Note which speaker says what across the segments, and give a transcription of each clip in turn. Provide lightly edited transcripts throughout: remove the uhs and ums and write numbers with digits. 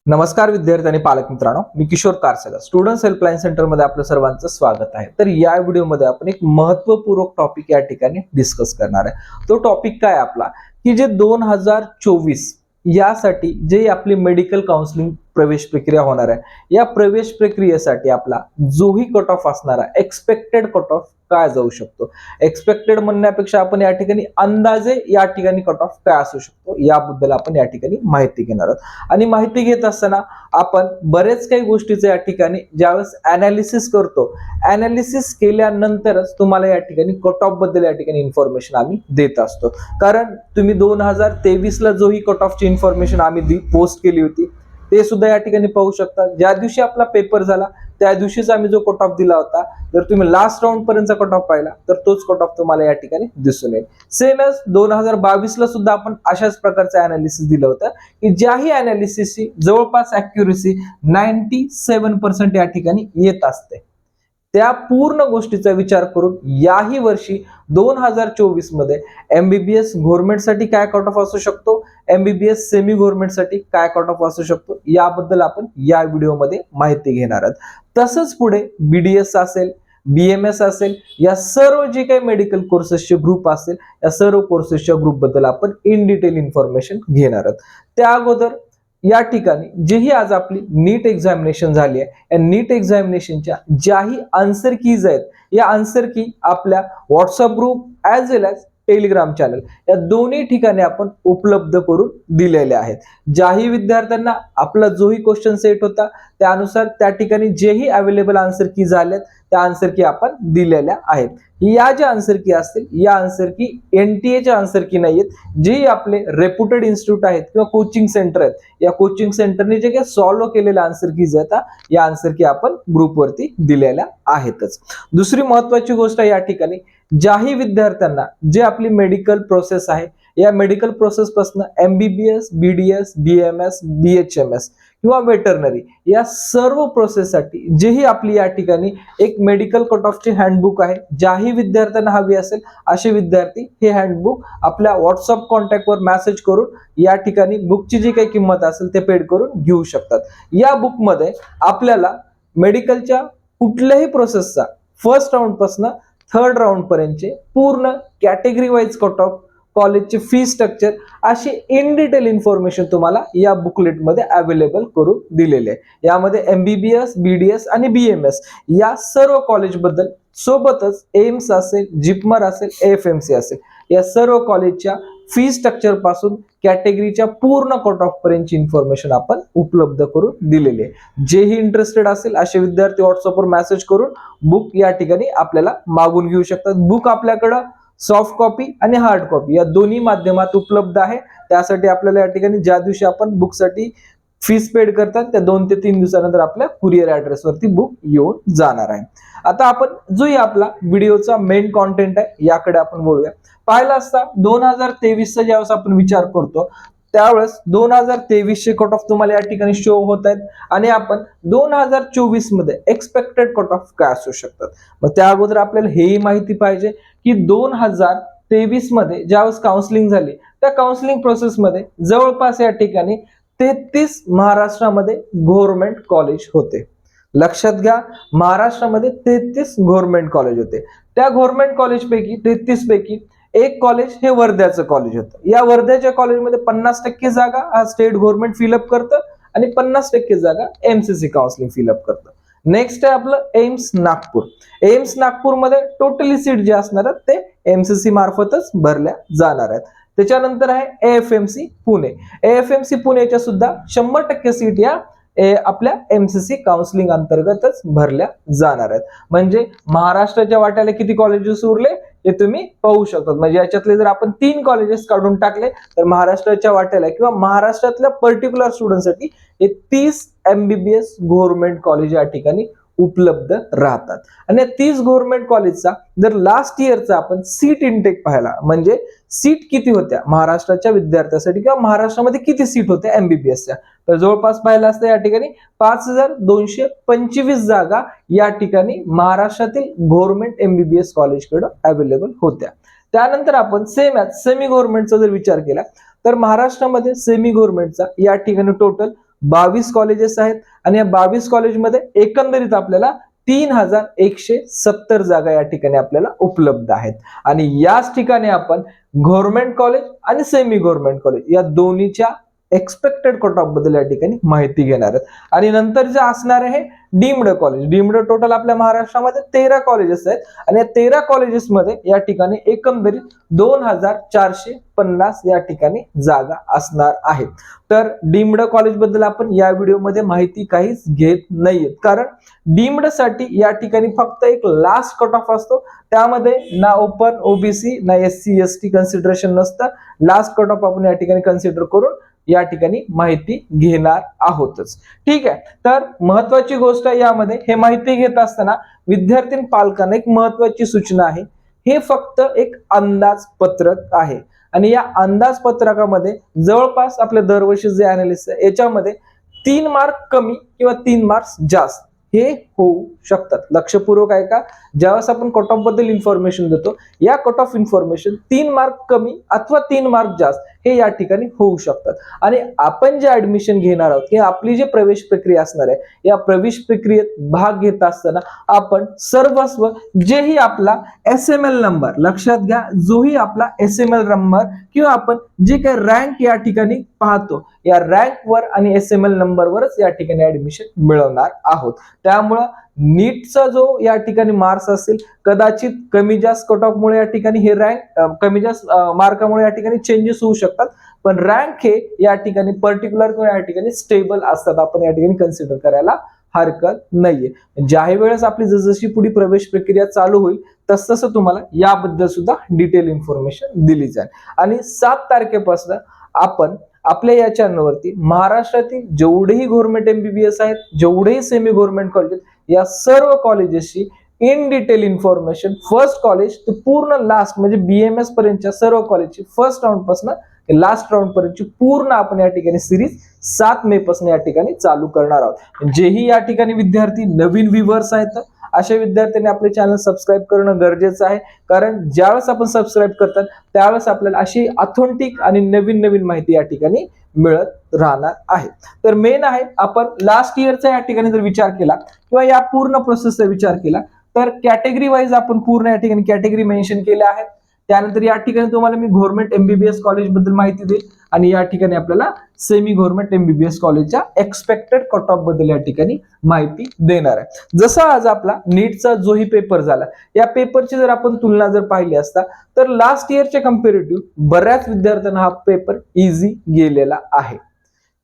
Speaker 1: नमस्कार विद्यार्थी आणि पालक मित्रांनो, मी किशोर कारसगर स्टुडंट्स हेल्पलाईन सेंटर मध्ये आपलं सर्वांचं स्वागत आहे। तर या व्हिडिओमध्ये आपण एक महत्त्वपूर्ण टॉपिक या ठिकाणी डिस्कस करणार आहे। तो टॉपिक काय आपला की जे 2024 यासाठी जे आपली मेडिकल काउन्सिलिंग प्रवेश प्रक्रिया होणार आहे, या प्रवेश प्रक्रियेसाठी आपला जोही कट ऑफ असणारा एक्सपेक्टेड कट ऑफ काय जाऊ शकतो। एक्सपेक्टेड म्हणण्यापेक्षा आपण या ठिकाणी अंदाजे या ठिकाणी कट ऑफ काय असू शकतो याबद्दल आपण या ठिकाणी माहिती घेणार आहोत। आणि माहिती घेत असताना आपण बरेच काही गोष्टीचं या ठिकाणी ज्यावेळेस अनालिसिस करतो, अनालिसिस केल्यानंतरच तुम्हाला या ठिकाणी कट ऑफ बद्दल या ठिकाणी इन्फॉर्मेशन आम्ही देत असतो। कारण तुम्ही 2023 ला जोही कट ऑफची इन्फॉर्मेशन आम्ही पोस्ट केली होती ते सुद्धा या ठिकाणी पाहू शकता। ज्या दिवशी आपला पेपर झाला त्या दिवशीच आम्ही जो कट ऑफ दिला होता, जर तुम्ही लास्ट राऊंड पर्यंतचा कट ऑफ पाहिला तर तोच कट ऑफ तुम्हाला या ठिकाणी दिसून येईल। सेम एज 2022 ला सुद्धा आपण अशाच प्रकारचं अनालिसिस दिलं होतं की ज्याही अनालिसिसची जवळपास ॲक्युरसी 97% या ठिकाणी येत असते। त्या पूर्ण गोष्टीचा विचार करून याही वर्षी 2024 मध्ये एमबीबीएस गव्हर्नमेंटसाठी काय कट ऑफ असू शकतो, एमबीबीएस सेमी गव्हर्नमेंटसाठी काय कट ऑफ असू शकतो याबद्दल आपण या व्हिडिओमध्ये माहिती घेणार आहोत। तसंच पुढे बीडीएस असेल, बीएमएस असेल, या सर्व जे काही मेडिकल कोर्सेसचे ग्रुप असेल या सर्व कोर्सेसच्या ग्रुप बद्दल आपण इन डिटेल इन्फॉर्मेशन घेणार आहोत। त्या अगोदर या ठिकाणी जेही आज आपली नीट एक्झामिनेशन झाली आहे, या नीट एक्झामिनेशनच्या ज्याही आन्सर कीज आहेत या आन्सर की आपल्या व्हॉट्सअप ग्रुप ॲज वेल ॲज टेलिग्राम चॅनल या दोन्ही ठिकाणी आपण उपलब्ध करून दिलेले आहेत। ज्याही विद्यार्थ्यांना आपला जोही क्वेश्चन सेट होता त्यानुसार त्या ठिकाणी जेही अवेलेबल आन्सर की झालेत त्या आन्सर की आपण दिलेल्या आहेत। या ज्या आन्सर की असतील या आन्सर की एनटीएच्या आन्सर की नाहीयेत, जे आपले रेप्युटेड इन्स्टिट्यूट आहेत किंवा कोचिंग सेंटर आहेत, या कोचिंग सेंटरने जे काही सॉल्व्ह केलेल्या आन्सर कीज आहेत या आन्सर की आपण ग्रुपवरती दिलेल्या आहेतच। दुसरी महत्त्वाची गोष्ट या ठिकाणी ज्याही विद्यार्थ्यांना जे आपली मेडिकल प्रोसेस आहे या मेडिकल प्रोसेस पासून एमबीबीएस, बीडीएस, बीएमएस, बीएचएमएस किंवा वेटरनरी या सर्व प्रोसेससाठी जेही आपली या ठिकाणी एक मेडिकल कट ऑफची हँडबुक आहे, ज्याही विद्यार्थ्यांना हवी असेल असे विद्यार्थी हे हँडबुक आपल्या व्हॉट्सअप कॉन्टॅक्टवर मेसेज करून या ठिकाणी बुकची जी काही किंमत असेल ते पेड करून घेऊ शकतात। या बुकमध्ये आपल्याला मेडिकलच्या कुठल्याही प्रोसेसचा फर्स्ट राऊंड पासून थर्ड राऊंड पर्यंतचे पूर्ण कॅटेगरी वाईज कट ऑफ, कॉलेजचे फी स्ट्रक्चर अशी इन डिटेल इन्फॉर्मेशन तुम्हाला या बुकलेटमध्ये अवेलेबल करून दिलेले आहे। यामध्ये एमबीबीएस, बीडीएस आणि बीएमएस या सर्व कॉलेजबद्दल सोबतच एम्स असेल, जिपमर असेल, एएफएमसी असेल या सर्व कॉलेजच्या फी स्ट्रक्चर पासून कॅटेगरीच्या पूर्ण कट ऑफ पर्यंतची इन्फॉर्मेशन आपण उपलब्ध करून दिलेली आहे। जेही इंटरेस्टेड असेल असे विद्यार्थी व्हॉट्सअपवर मेसेज करून बुक या ठिकाणी आपल्याला मागून घेऊ शकतात। बुक आपल्याकडं सॉफ्ट कॉपी आणि हार्ड कॉपी या दोन्ही माध्यमात उपलब्ध आहे। त्यासाठी आपल्याला या ठिकाणी ज्या दिवशी आपण बुकसाठी फीस पेड करतात त्या 2 ते 3 दिवसानंतर आपल्या कुरिअर ॲड्रेसवरती बुक येऊन जाणार आहे। आता आपण जो आपला व्हिडिओचा मेन कॉन्टेंट आहे याकडे आपण बोलूया। पाहिलं असता 2023 चा ज्यावेळेस आपण विचार करतो त्यावेळेस 2023 चे कट ऑफ तुम्हाला या ठिकाणी शो होत आहेत आणि आपण 2024 मध्ये एक्सपेक्टेड कट ऑफ काय असू शकतात। मग त्या अगोदर आपल्याला हेही माहिती पाहिजे की 2023 मध्ये ज्यावेळेस काउन्सिलिंग झाली त्या काउन्सिलिंग प्रोसेसमध्ये जवळपास या ठिकाणी 33 महाराष्ट्रामध्ये गव्हर्नमेंट कॉलेज होते। लक्षात घ्या, महाराष्ट्रामध्ये 33 गव्हर्नमेंट कॉलेज होते। त्या गव्हर्नमेंट कॉलेजपैकी 33 पैकी एक कॉलेज हे वर्ध्याचं कॉलेज होतं। या वर्ध्याच्या कॉलेजमध्ये 50% जागा हा स्टेट गव्हर्नमेंट फिलअप करतं आणि 50% जागा एमसीसी काउन्सिलिंग फिलअप करतं। नेक्स्ट आहे आपलं एम्स नागपूर। एम्स नागपूरमध्ये टोटली सीट जे असणार आहेत ते एमसीसी मार्फतच भरल्या जाणार आहेत। त्याच्यानंतर आहे एएफएमसी पुणे। एएफएमसी पुणेच्या सुद्धा 100% सीट या आपल्या एमसीसी काउन्सिलिंग अंतर्गतच भरल्या जाणार आहेत। म्हणजे महाराष्ट्राच्या वाट्याला किती कॉलेजेस उरले हे तुम्ही पाहू शकता। म्हणजे याच्यातले जर आपण 3 कॉलेजेस काढून टाकले तर महाराष्ट्राच्या वाट्याला किंवा महाराष्ट्रातल्या पर्टिक्युलर स्टुडंटसाठी हे 30 एमबीबीएस गव्हर्नमेंट कॉलेज या ठिकाणी उपलब्ध राहतात। आणि 30 गव्हर्नमेंट कॉलेजचा जर लास्ट इयरचा आपण सीट इनटेक पाहिला म्हणजे सीट किती होत्या महाराष्ट्राच्या विद्यार्थ्यांसाठी किंवा महाराष्ट्रामध्ये किती सीट होत्या एमबीबीएसच्या, तर जवळपास पाहिलं असतं या ठिकाणी 5225 जागा या ठिकाणी महाराष्ट्रातील गव्हर्नमेंट एमबीबीएस कॉलेजकडे अवेलेबल होत्या। त्यानंतर आपण सेमी गव्हर्नमेंटचा जर विचार केला तर महाराष्ट्रामध्ये सेमी गव्हर्नमेंटचा या ठिकाणी टोटल 22 कॉलेजेस आहेत आणि या 22 कॉलेजमध्ये एकंदरीत आपल्याला 3170 जागा या ठिकाणी आपल्याला उपलब्ध आहेत. आणि याच ठिकाणी आपण गव्हर्नमेंट कॉलेज आणि सेमी गव्हर्नमेंट कॉलेज या दोन्हीच्या एक्सपेक्टेड कट ऑफ बद्दल या ठिकाणी माहिती घेणार आहेत. आणि नंतर जे असणार आहे डीम्ड कॉलेज. डीम्ड टोटल आपल्या महाराष्ट्रामध्ये 13 कॉलेजेस आहेत आणि या 13 कॉलेजेसमध्ये या ठिकाणी एकंदरीत 2450 या ठिकाणी जागा असणार आहेत. तर डीम्ड कॉलेज बद्दल आपण या व्हिडिओमध्ये माहिती काहीच घेत नाहीये, कारण डीम्ड साठी या ठिकाणी फक्त एक लास्ट कट ऑफ असतो. त्यामध्ये ना ओपन, ओबीसी ना SC ST कन्सिडरेशन नसतं. लास्ट कट ऑफ आपण या ठिकाणी कन्सिडर करून या ठिकाणी माहिती घेणार आहोतच. ठीक आहे. तर महत्वाची गोष्ट यामध्ये हे माहिती घेत असताना विद्यार्थी पालकांना एक महत्वाची सूचना आहे. हे फक्त एक अंदाजपत्रक आहे आणि या अंदाजपत्रकामध्ये जवळपास आपल्या दरवर्षी जे अनालिसिस आहे याच्यामध्ये 3 मार्क कमी किंवा 3 मार्क्स जास्त हे होऊ शकतात. लक्षपूर्वक आहे का? ज्यावेळेस आपण कट ऑफ बद्दल इन्फॉर्मेशन देतो, या कट ऑफ इन्फॉर्मेशन 3 मार्क कमी अथवा 3 मार्क जास्त हे या ठिकाणी होऊ शकतात. आणि आपण जे ऍडमिशन घेणार आहोत की आपली जी प्रवेश प्रक्रिया असणार आहे, या प्रवेश प्रक्रियेत भाग घेत असताना आपण सर्वस्व जेही आपला SML नंबर, लक्षात घ्या, जोही आपला SML नंबर किंवा आपण जे काही रँक या ठिकाणी पाहतो, या रँक वर आणि SML नंबरवरच या ठिकाणी ऍडमिशन मिळवणार आहोत. त्यामुळं नीटचा जो या ठिकाणी मार्क्स असेल, कदाचित कमी जास्त कट ऑफ मुळे या ठिकाणी हे रँक कमी जास्त मार्कामुळे या ठिकाणी चेंजेस होऊ शकतात, पण रँक हे या ठिकाणी पर्टिक्युलर किंवा या ठिकाणी स्टेबल असतात. आपण या ठिकाणी कन्सिडर करायला हरकत नाहीये. ज्याही वेळेस आपली जसजशी पुढे प्रवेश प्रक्रिया चालू होईल तसतसं तुम्हाला याबद्दल सुद्धा डिटेल इन्फॉर्मेशन दिली जाईल. आणि 7 तारखेपासून आपण आपल्या या चॅनलवरती महाराष्ट्रातील जेवढेही गव्हर्नमेंट MBBS आहेत, जेवढेही सेमी गव्हर्नमेंट कॉलेज, या सर्व कॉलेजेसची in detail information first college ते पूर्ण लास्ट म्हणजे BMS पर्यंतच्या सर्व कॉलेजची फर्स्ट राऊंड पासून लास्ट राऊंड पर्यंतची पूर्ण आपण या ठिकाणी सिरीज 7 मे पासून या ठिकाणी चालू करणार आहोत. जेही या ठिकाणी विद्यार्थी नवीन व्ह्यूअर्स आहेत अशा विद्यार्थ्यांनी आपले चॅनल सबस्क्राईब करणं गरजेचं आहे, कारण ज्यावेळेस आपण सबस्क्राईब करतात त्यावेळेस आपल्याला अशी ऑथेंटिक आणि नवीन नवीन माहिती या ठिकाणी मिळत राहणार आहे. तर मेन आहे, आपण लास्ट इयरचा या ठिकाणी जर विचार केला किंवा या पूर्ण प्रोसेसचा विचार केला तर कॅटेगरी वाईज आपण पूर्ण या ठिकाणी कॅटेगरी मेन्शन केल्या आहेत. त्यानंतर या ठिकाणी तुम्हाला मी गव्हर्नमेंट MBBS कॉलेज बद्दल माहिती देईल आणि या ठिकाणी आपल्याला सेमी गव्हर्नमेंट MBBS कॉलेजच्या एक्सपेक्टेड कट ऑफ बद्दल या ठिकाणी माहिती देणार आहे. जसा आज आपला नीटचा जोही पेपर झाला, या पेपरची जर आपण तुलना जर पाहिली असता तर लास्ट इयरच्या कम्पॅरेटिव्ह बऱ्याच विद्यार्थ्यांना हा पेपर इझी गेलेला आहे.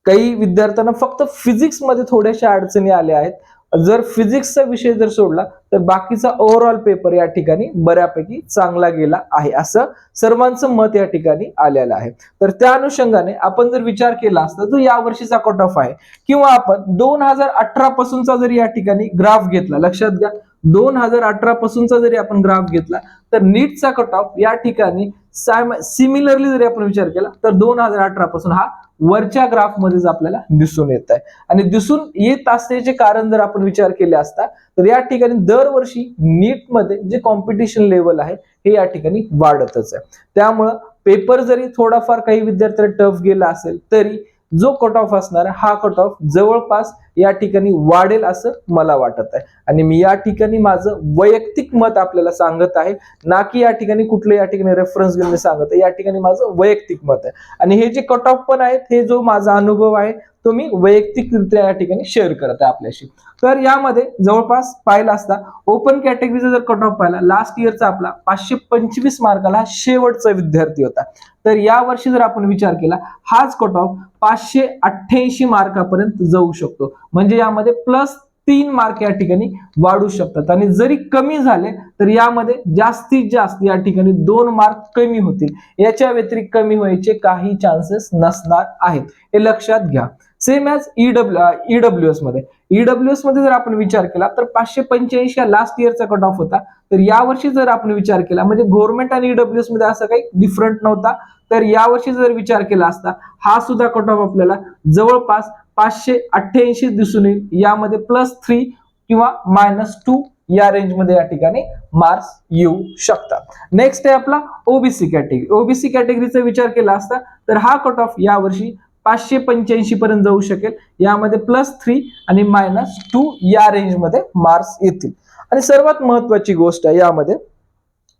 Speaker 1: काही विद्यार्थ्यांना फक्त फिजिक्स मध्ये थोड्याशा अडचणी आल्या आहेत. जर फिजिक्सचा विषय जर सोडला तर बाकीचा ओव्हरऑल पेपर या ठिकाणी बऱ्यापैकी चांगला गेला आहे असं सर्वांचं मत या ठिकाणी आलेलं आहे. तर त्या अनुषंगाने आपण जर विचार केला असता जो या वर्षीचा कट ऑफ आहे किंवा आपण 2018 पासूनचा जर या ठिकाणी ग्राफ घेतला, लक्षात घ्या 2018 पासूनचा जरी आपण ग्राफ घेतला तर नीटचा कट ऑफ या ठिकाणी सिमिलरली जरी आपण विचार केला तर 2018 पासून हा वरच्या ग्राफ मध्येच आपल्याला दिसून येत आहे. आणि दिसून येत असण्याचे कारण जर आपण विचार केले असता तर या ठिकाणी दरवर्षी नीट मध्ये जे कॉम्पिटिशन लेवल आहे हे या ठिकाणी वाढतच आहे. त्यामुळं पेपर जरी थोडाफार काही विद्यार्थ्यांना टफ गेला असेल तरी जो कट ऑफ असणार हा कट ऑफ जवळपास या ठिकाणी वाढेल असं मला वाटत आहे. आणि मी या ठिकाणी माझं वैयक्तिक मत आपल्याला सांगत आहे, ना की या ठिकाणी कुठलं या ठिकाणी रेफरन्स घेऊन सांगत आहे. या ठिकाणी माझं वैयक्तिक मत आहे आणि हे जे कट ऑफ पण आहेत हे जो माझा अनुभव आहे तो मी वैयक्तिकरित्या या ठिकाणी शेअर करत आहे आपल्याशी. तर यामध्ये जवळपास पाहिला असता ओपन कॅटेगरीचा जर कट ऑफ पाहिला, लास्ट इयरचा आपला 525 मार्काला हा शेवटचा विद्यार्थी होता. तर या वर्षी जर आपण विचार केला हाच कट ऑफ 588 मार्कापर्यंत जाऊ शकतो. म्हणजे यामध्ये +3 मार्क या ठिकाणी वाढू शकतात आणि जरी कमी झाले तर यामध्ये जास्तीत जास्त या ठिकाणी 2 मार्क कमी होतील. याच्या व्यतिरिक्त कमी व्हायचे काही चान्सेस नसणार आहेत, हे लक्षात घ्या. सेम ॲज EWS मध्ये जर आपण विचार केला तर 585 हा लास्ट इयरचा कट ऑफ होता. तर यावर्षी जर आपण विचार केला म्हणजे गव्हर्नमेंट आणि EWS मध्ये असं काही डिफरंट नव्हता, तर यावर्षी जर विचार केला असता हा सुद्धा कट ऑफ आपल्याला जवळपास 588 दिसून येईल. यामध्ये +3 किंवा -2 या रेंज मध्ये या ठिकाणी मार्क्स येऊ शकतात. नेक्स्ट आहे आपला ओबीसी कॅटेगरी. ओबीसी कॅटेगरीचा विचार केला असता तर हा कट ऑफ यावर्षी 585 पर्यंत जाऊ शकेल. यामध्ये +3 आणि -2 या रेंजमध्ये मार्क्स येतील. आणि सर्वात महत्वाची गोष्ट आहे यामध्ये,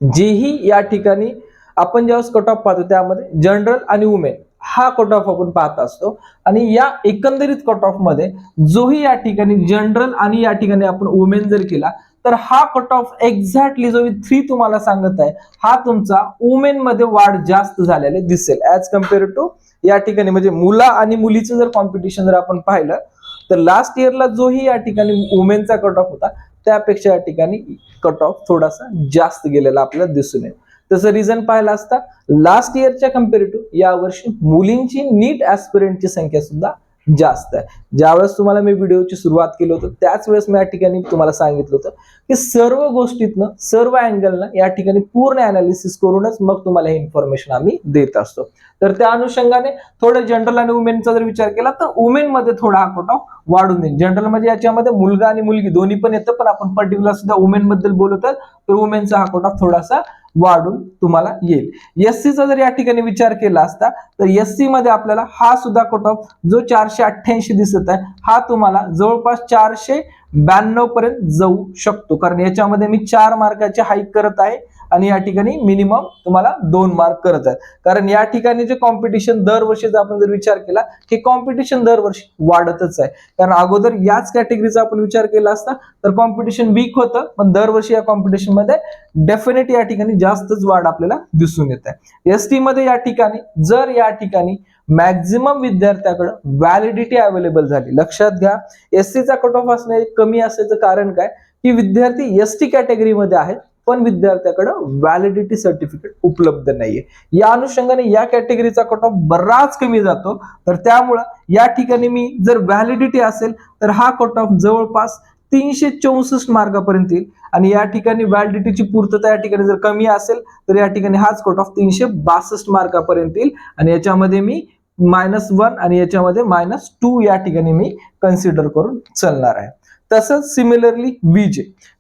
Speaker 1: जेही या ठिकाणी आपण ज्यावेळेस कट ऑफ पाहतो त्यामध्ये जनरल आणि वुमेन हा कट ऑफ आपण पाहत असतो. आणि या एकंदरीत कट ऑफ मध्ये जोही या ठिकाणी जनरल आणि या ठिकाणी आपण वुमेन जर केला तर हा कट ऑफ एक्झॅक्टली जो मी 3 तुम्हाला सांगत आहे हा तुमचा वुमेन मध्ये वाढ जास्त झालेले दिसेल ऍज कम्पेअर टू या ठिकाणी. म्हणजे मुला आणि मुलीचं जर कॉम्पिटिशन जर आपण पाहिलं तर लास्ट इयरला जोही या ठिकाणी वुमेनचा कट ऑफ होता त्यापेक्षा या ठिकाणी कट ऑफ थोडासा जास्त गेलेला आपल्याला दिसून येईल. तसं रिझन पाहिलं असता लास्ट इयरच्या कम्पेरेटिव्ह यावर्षी मुलींची नीट ऍस्पिरंटची संख्या सुद्धा जास्त आहे. ज्यावेळेस तुम्हाला मी व्हिडिओची सुरुवात केली होती त्याच वेळेस मी या ठिकाणी तुम्हाला सांगितलं होतं की सर्व गोष्टीतनं सर्व अँगलनं या ठिकाणी पूर्ण अनालिसिस करूनच मग तुम्हाला हे इन्फॉर्मेशन आम्ही देत असतो. तर त्या अनुषंगाने थोडं जनरल आणि वुमेनचा जर विचार केला तर वुमेन मध्ये थोडा हा कट ऑफ वाढून देईल. जनरल म्हणजे याच्यामध्ये मुलगा आणि मुलगी दोन्ही पण येतं, पण आपण पर्टिक्युलर सुद्धा वुमेन बद्दल बोलत तर वुमेनचा हा कट ऑफ थोडासा वाढून तुम्हाला येईल. एससीचा जर या ठिकाणी विचार केला असता तर एससी मध्ये आपल्याला हा सुद्धा कट ऑफ जो 488 दिसत आहे हा तुम्हाला जवळपास 492 पर्यंत जाऊ शकतो. कारण याच्यामध्ये मी 4 मार्काचे हाईक करत आहे आणि या ठिकाणी मिनिमम तुम्हाला 2 मार्क करत आहेत. कारण या ठिकाणी जे कॉम्पिटिशन दरवर्षीचा आपण जर विचार केला की कॉम्पिटिशन दरवर्षी वाढतच आहे. कारण अगोदर याच कॅटेगरीचा आपण विचार केला असता तर कॉम्पिटिशन वीक होतं, पण दरवर्षी या कॉम्पिटिशन मध्ये डेफिनेट या ठिकाणी जास्तच वाढ आपल्याला दिसून येत आहे. एसटी मध्ये या ठिकाणी जर या ठिकाणी मॅक्झिमम विद्यार्थ्याकडे व्हॅलिडिटी अवेलेबल झाली, लक्षात घ्या एससीचा कट ऑफ असणे कमी असण्याचं कारण काय की विद्यार्थी एसटी कॅटेगरीमध्ये आहेत पण विद्यार्थ्याकडे व्हॅलिडिटी सर्टिफिकेट उपलब्ध नाहीये. या अनुषंगाने या कॅटेगरीचा कट ऑफ बराच कमी जातो. तर त्यामुळं या ठिकाणी मी जर व्हॅलिडिटी असेल तर हा कट ऑफ जवळपास 364 मार्कापर्यंत येईल. आणि या ठिकाणी व्हॅलिडिटीची पूर्तता या ठिकाणी जर कमी असेल तर या ठिकाणी हाच कट ऑफ 362 मार्कापर्यंत येईल. आणि याच्यामध्ये मी -1 आणि याच्यामध्ये -2 या ठिकाणी मी कन्सिडर करून चालणार आहे. तसंच सिमिलरली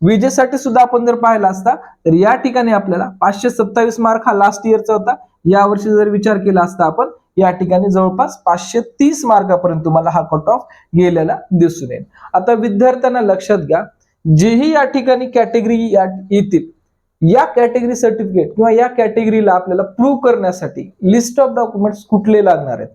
Speaker 1: विजे साठी सुद्धा आपण जर पाहिला असता तर या ठिकाणी आपल्याला 527 मार्क हा लास्ट इयरचा होता. यावर्षी जर विचार केला असता आपण या ठिकाणी जवळपास 530 मार्कापर्यंत तुम्हाला हा कट ऑफ गेलेला दिसून येईल. आता विद्यार्थ्यांना लक्षात घ्या, जेही या ठिकाणी कॅटेगरी येतील या कॅटेगरी सर्टिफिकेट किंवा या कॅटेगरीला आपल्याला प्रूव्ह करण्यासाठी लिस्ट ऑफ डॉक्युमेंट्स कुठले लागणार आहेत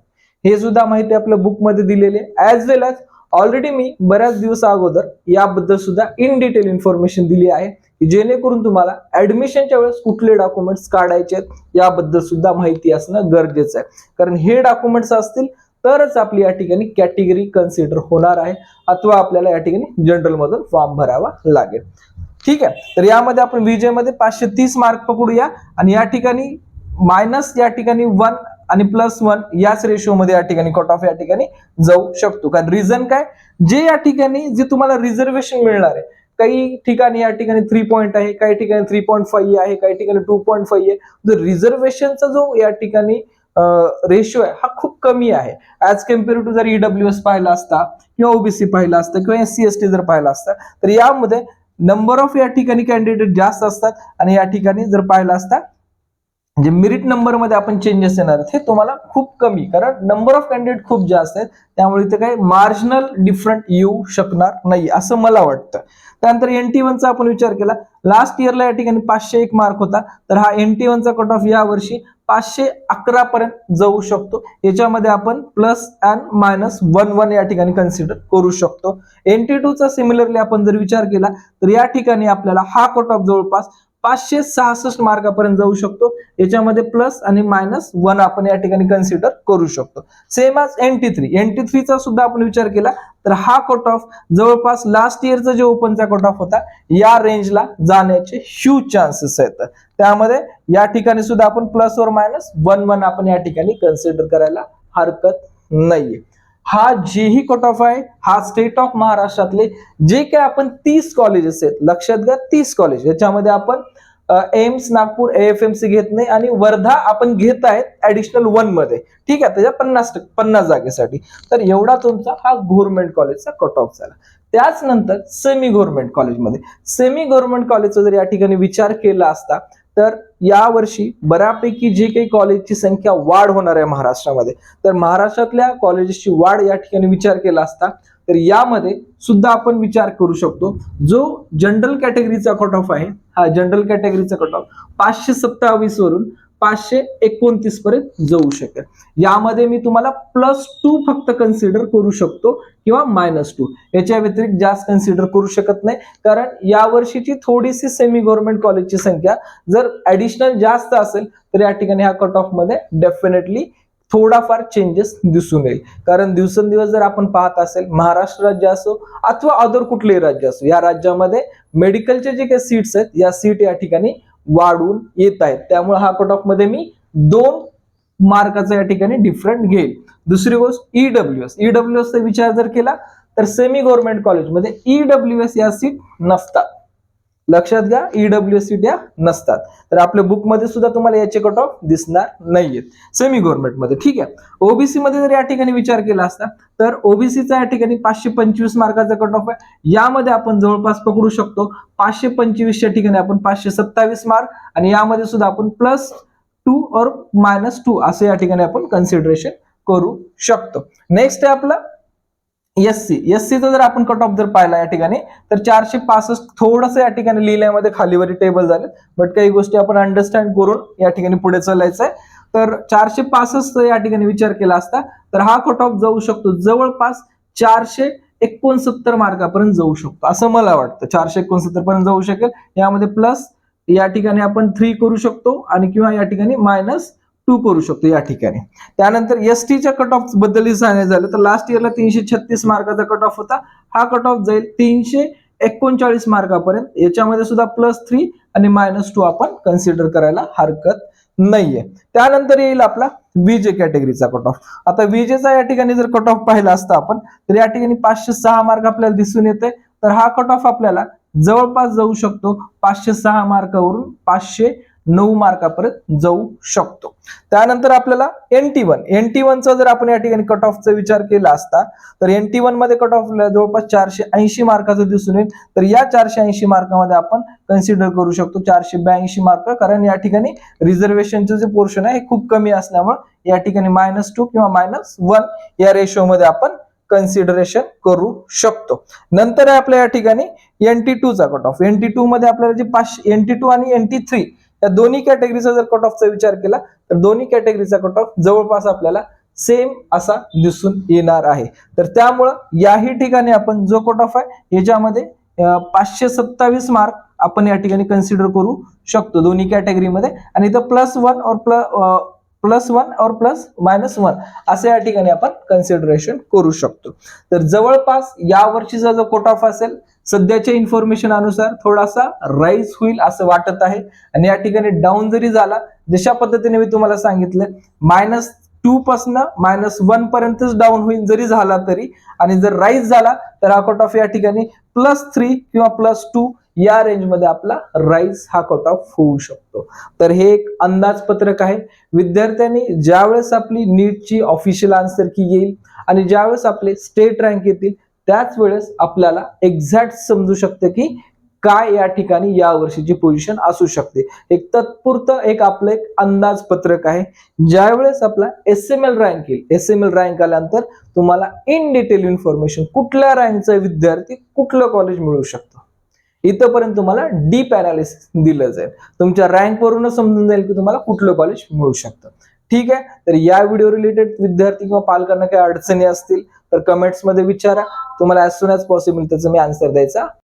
Speaker 1: हे सुद्धा माहिती आपल्या बुकमध्ये दिलेली आहे. ऍज वेल एज ऑलरेडी मी बऱ्याच दिवस अगोदर याबद्दल सुद्धा इन डिटेल इन्फॉर्मेशन दिली आहे की जेणेकरून तुम्हाला ऍडमिशनच्या वेळेस कुठले डॉक्युमेंट्स काढायचे आहेत याबद्दल सुद्धा माहिती असणं गरजेचं आहे. कारण हे डॉक्युमेंट्स असतील तरच आपली या ठिकाणी कॅटेगरी कन्सिडर होणार आहे अथवा आपल्याला या ठिकाणी जनरल मधून फॉर्म भरावा लागेल. ठीक आहे, तर यामध्ये आपण विजय मध्ये 530 मार्क पकडूया आणि या ठिकाणी मायनस या ठिकाणी 1 आणि +1 याच रेशो मध्ये या ठिकाणी कट ऑफ या ठिकाणी जाऊ शकतो. कारण रिझन काय, जे या ठिकाणी जे तुम्हाला रिझर्वेशन मिळणार आहे काही ठिकाणी या ठिकाणी 3 पॉईंट आहे, काही ठिकाणी 3.5 आहे, काही ठिकाणी 2.5 आहे. जो रिझर्वेशनचा जो या ठिकाणी रेशो आहे हा खूप कमी आहे ऍज कम्पेअर टू जर ईडब्ल्यूएस पाहिला असता किंवा ओबीसी पाहिला असता किंवा SC/ST जर पाहिला असता तर यामध्ये नंबर ऑफ या ठिकाणी कॅन्डिडेट जास्त असतात आणि या ठिकाणी जर पाहिला असता म्हणजे मेरिट नंबर मध्ये आपण चेंजेस येणार आहेत हे तुम्हाला खूप कमी, कारण नंबर ऑफ कॅन्डिडेट खूप जास्त आहेत त्यामुळे इथे काही मार्जिनल डिफरंट येऊ शकणार नाही असं मला वाटतं. त्यानंतर NT1 चा आपण विचार केला, लास्ट इयरला या ठिकाणी 501 मार्क होता तर हा NT1 चा कट ऑफ या वर्षी 511 पर्यंत जाऊ शकतो. याच्यामध्ये आपण +&-1 या ठिकाणी कन्सिडर करू शकतो. NT2 चा सिमिलरली आपण जर विचार केला तर या ठिकाणी आपल्याला हा कट ऑफ जवळपास 566 मार्कापर्यंत जाऊ शकतो. याच्यामध्ये +आणि-1 आपण या ठिकाणी कन्सिडर करू शकतो. सेम आज NT3 चा सुद्धा आपण विचार केला तर हा कट ऑफ जवळपास लास्ट इयरचा जे ओपनचा कट ऑफ होता या रेंजला जाण्याचे ह्यूज चान्सेस आहेत. त्यामध्ये या ठिकाणी सुद्धा आपण +or-1 आपण या ठिकाणी कन्सिडर करायला हरकत नाहीये. हा जेही कट ऑफ आहे हा स्टेट ऑफ महाराष्ट्रातले जे काय आपण 30 कॉलेजेस आहेत, लक्षात घ्या 30 कॉलेज, याच्यामध्ये आपण एम्स नागपूर AFMC घेत नाही आणि वर्धा आपण घेत आहेत ऍडिशनल 1 मध्ये. ठीक आहे, त्याच्या 50 जागेसाठी. तर एवढा तुमचा हा गव्हर्नमेंट कॉलेजचा कट ऑफ झाला. त्याच नंतर सेमी गव्हर्नमेंट कॉलेजमध्ये सेमी गव्हर्नमेंट कॉलेजचा जर या ठिकाणी विचार केला असता तर यावर्षी बऱ्यापैकी जी काही कॉलेजची संख्या वाढ होणार आहे महाराष्ट्रामध्ये, तर महाराष्ट्रातल्या कॉलेजेसची वाढ या ठिकाणी विचार केला असता तर यामध्ये सुद्धा आपण विचार करू शकतो, जो जनरल कॅटेगरीचा कट ऑफ आहे, हा जनरल कॅटेगरीचा कट ऑफ 527 वरून 529 पर्यंत जाऊ शकेल. यामध्ये मी तुम्हाला +2 फक्त कन्सिडर करू शकतो किंवा -2, याच्या व्यतिरिक्त जास्त कन्सिडर करू शकत नाही, कारण यावर्षीची थोडीशी सेमी गव्हर्नमेंट कॉलेजची संख्या जर ऍडिशनल जास्त असेल तर या ठिकाणी ह्या कट ऑफ मध्ये डेफिनेटली थोडाफार चेंजेस दिसून येईल. कारण दिवसेंदिवस जर आपण पाहत असेल, महाराष्ट्र राज्य असो अथवा अदर कुठलेही राज्य असो, या राज्यामध्ये मेडिकलचे जे काही सीट्स आहेत या सीट या ठिकाणी वाढून येत आहेत. त्यामुळे हा कट ऑफ मध्ये मी 2 मार्काचा या ठिकाणी डिफरंट घेईल. दुसरी गोष्ट ईडब्ल्यूएस चा विचार जर केला तर सेमी गव्हर्नमेंट कॉलेजमध्ये ईडब्ल्यूएस या सीट नसतात. लक्षात घ्या, ईडब्ल्यूएस सीट या नसतात. तर आपल्या बुक मध्ये सुद्धा तुम्हाला याचे कट ऑफ दिसणार नाहीयेत सेमी गव्हर्नमेंट मध्ये. ठीक आहे, ओबीसी मध्ये जर या ठिकाणी विचार केला असता तर ओबीसीचा या ठिकाणी 525 मार्काचा कट ऑफ आहे. यामध्ये आपण जवळपास पकडू शकतो 525च्या ठिकाणी आपण 527 मार्क, आणि यामध्ये सुद्धा आपण +2 और -2 असं या ठिकाणी आपण कन्सिडरेशन करू शकतो. नेक्स्ट आहे आपला एससीचा जर आपण कट ऑफ जर पाहिला या ठिकाणी तर 465 थोडंसं या ठिकाणी लिहिल्यामध्ये खालीवरी टेबल झाले, बट काही गोष्टी आपण अंडरस्टँड करून या ठिकाणी पुढे चालायचं आहे. तर 465 या ठिकाणी विचार केला असता तर हा कट ऑफ जाऊ शकतो जवळपास 469 मार्कापर्यंत जाऊ शकतो असं मला वाटतं. 469 पर्यंत जाऊ शकेल. यामध्ये प्लस या ठिकाणी आपण 3 करू शकतो आणि किंवा या ठिकाणी -2 करू शकतो या ठिकाणी. त्यानंतर एसटीच्या कट ऑफ बद्दल सांगायचं झालं तर लास्ट इयरला 336 मार्काचा कट ऑफ होता. हा कट ऑफ जाईल 339 मार्कापर्यंत. याच्यामध्ये सुद्धा +3 आणि -2 आपण कन्सिडर करायला हरकत नाहीये. त्यानंतर येईल आपला विजे कॅटेगरीचा कट ऑफ. आता विजेचा या ठिकाणी जर कट ऑफ पाहिला असता आपण तर या ठिकाणी 506 मार्क आपल्याला दिसून येते. तर हा कट ऑफ आपल्याला जवळपास जाऊ शकतो 506 मार्कावरून 509 मार्कापर्यंत जाऊ शकतो. त्यानंतर आपल्याला NT1 चा जर आपण या ठिकाणी कट ऑफचा विचार केला असता तर NT1 मध्ये कट ऑफ जवळपास 480 मार्काचं दिसून येईल. तर या 480 मार्कामध्ये आपण कन्सिडर करू शकतो 482 मार्क, कारण या ठिकाणी रिझर्वेशनचं जे पोर्शन आहे हे खूप कमी असल्यामुळे या ठिकाणी -2 किंवा -1 या रेशो मध्ये आपण कन्सिडरेशन करू शकतो. नंतर आहे आपल्या या ठिकाणी NT2 चा कट ऑफ. NT2 मध्ये आपल्याला जे NT2 आणि NT3 या दोन्ही कॅटेगरीचा जर कट ऑफचा विचार केला तर दोन्ही कॅटेगरीचा कट ऑफ जवळपास आपल्याला सेम असा दिसून येणार आहे. तर त्यामुळं याही ठिकाणी आपण जो कट ऑफ आहे याच्यामध्ये 527 मार्क आपण या ठिकाणी कन्सिडर करू शकतो दोन्ही कॅटेगरीमध्ये, आणि इथं +1 और +1 असं या ठिकाणी आपण कन्सिडरेशन करू शकतो. तर जवळपास या वर्षीचा जो कट ऑफ असेल सध्याच्या इन्फॉर्मेशन अनुसार थोडासा राईज होईल असं वाटत आहे, आणि या ठिकाणी डाऊन जरी झाला जशा पद्धतीने मी तुम्हाला सांगितलं -2 पासून -1 पर्यंतच डाऊन होईल जरी झाला तरी, आणि जर राईज झाला तर हा कट ऑफ या ठिकाणी +3 किंवा +2 या रेंजमध्ये आपला राईज हा कट ऑफ होऊ शकतो. तर हे एक अंदाजपत्रक आहे. विद्यार्थ्यांनी ज्यावेळेस आपली नीटची ऑफिशियल आन्सर की येईल आणि ज्यावेळेस आपले स्टेट रँक येतील त्याच वेळेस आपल्याला एक्झॅक्ट समजू शकते की काय या ठिकाणी या वर्षीची पोझिशन असू शकते. एक तत्पुरतं एक आपलं एक अंदाजपत्रक आहे. ज्यावेळेस आपला SML रँक येईल, SML रँक आल्यानंतर तुम्हाला इन डिटेल इन्फॉर्मेशन कुठल्या रँकचा विद्यार्थी कुठलं कॉलेज मिळू शकतो इथपर्यंत तुम्हाला डीप अनालिसिस दिलं जाईल. तुमच्या रँक वरूनच समजून जाईल की तुम्हाला कुठलं कॉलेज मिळू शकतं. ठीक आहे, तर या व्हिडिओ रिलेटेड विद्यार्थी किंवा पालकांना काही अडचणी असतील तर कमेंट्स मध्ये विचारा. तुम्हाला ऍज सून ऍज पॉसिबल त्याचं मी आन्सर द्यायचा